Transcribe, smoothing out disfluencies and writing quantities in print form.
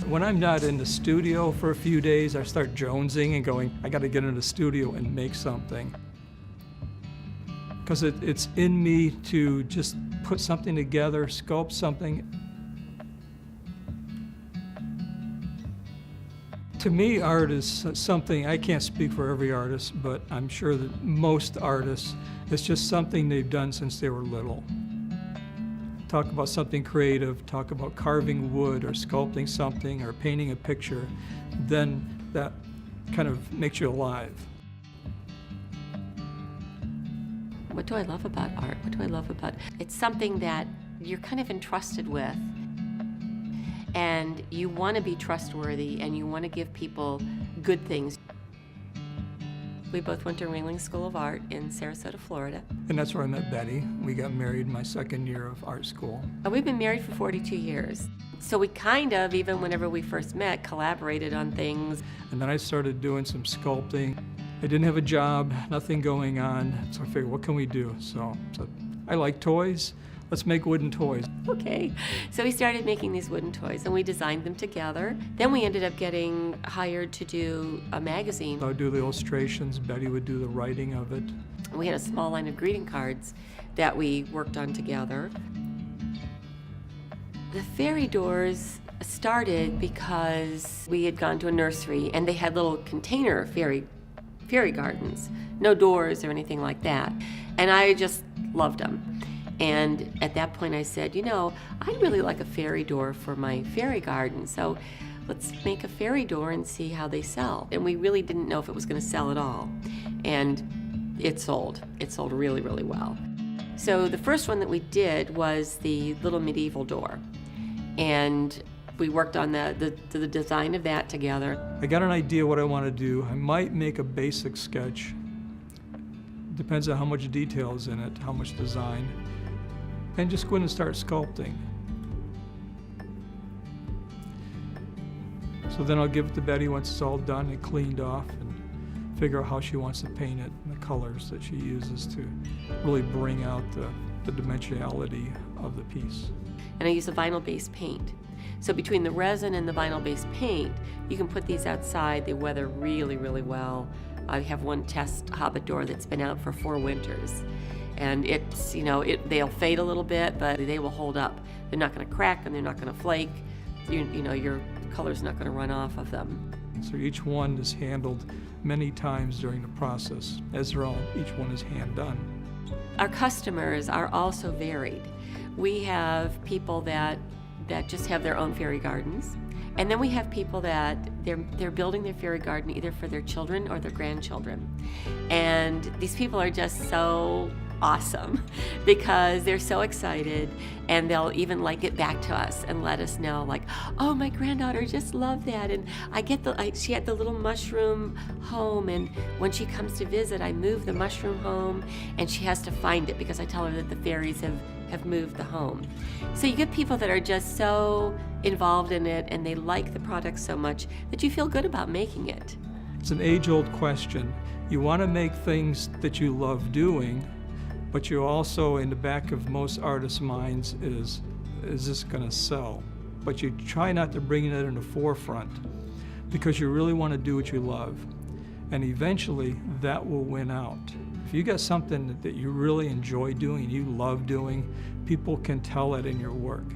When I'm not in the studio for a few days, I start jonesing and going, I got to get into the studio and make something. Because it's in me to just put something together, sculpt something. To me, art is something, I can't speak for every artist, but I'm sure that most artists, it's just something they've done since they were little. Talk about something creative, talk about carving wood or sculpting something or painting a picture, then that kind of makes you alive. What do I love about art? What do I love about it? It's something that you're kind of entrusted with, and you want to be trustworthy and you want to give people good things. We both went to Ringling School of Art in Sarasota, Florida. And that's where I met Betty. We got married my second year of art school. We've been married for 42 years. So we kind of, even whenever we first met, collaborated on things. And then I started doing some sculpting. I didn't have a job, nothing going on, so I figured, what can we do? So I like toys. Let's make wooden toys. Okay, so we started making these wooden toys and we designed them together. Then we ended up getting hired to do a magazine. I would do the illustrations, Betty would do the writing of it. We had a small line of greeting cards that we worked on together. The fairy doors started because we had gone to a nursery and they had little container fairy gardens, no doors or anything like that. And I just loved them. And at that point I said, you know, I'd really like a fairy door for my fairy garden, so let's make a fairy door and see how they sell. And we really didn't know if it was going to sell at all. And it sold. It sold really, really well. So the first one that we did was the little medieval door. And we worked on the design of that together. I got an idea what I want to do. I might make a basic sketch. Depends on how much detail is in it, how much design. And just go in and start sculpting. So then I'll give it to Betty once it's all done and cleaned off and figure out how she wants to paint it and the colors that she uses to really bring out the dimensionality of the piece. And I use a vinyl-based paint. So between the resin and the vinyl-based paint, you can put these outside. They weather really, really well. I have one test Hobbit door that's been out for 4 winters. And it's, you know, they'll fade a little bit, but they will hold up. They're not going to crack and they're not going to flake. You know, your color's not going to run off of them. So each one is handled many times during the process, as each one is hand done. Our customers are also varied. We have people that just have their own fairy gardens. And then we have people that they're building their fairy garden either for their children or their grandchildren. And these people are just so awesome because they're so excited, and they'll even like get back to us and let us know, like, oh, my granddaughter just loved that, and she had the little mushroom home, and when she comes to visit, I move the mushroom home, and she has to find it because I tell her that the fairies have moved the home. So you get people that are just so involved in it, and they like the product so much that you feel good about making it. It's an age-old question. You want to make things that you love doing, but you also, in the back of most artists' minds, is this going to sell? But you try not to bring it in the forefront because you really want to do what you love. And eventually, that will win out. If you got something that you really enjoy doing, you love doing, people can tell it in your work.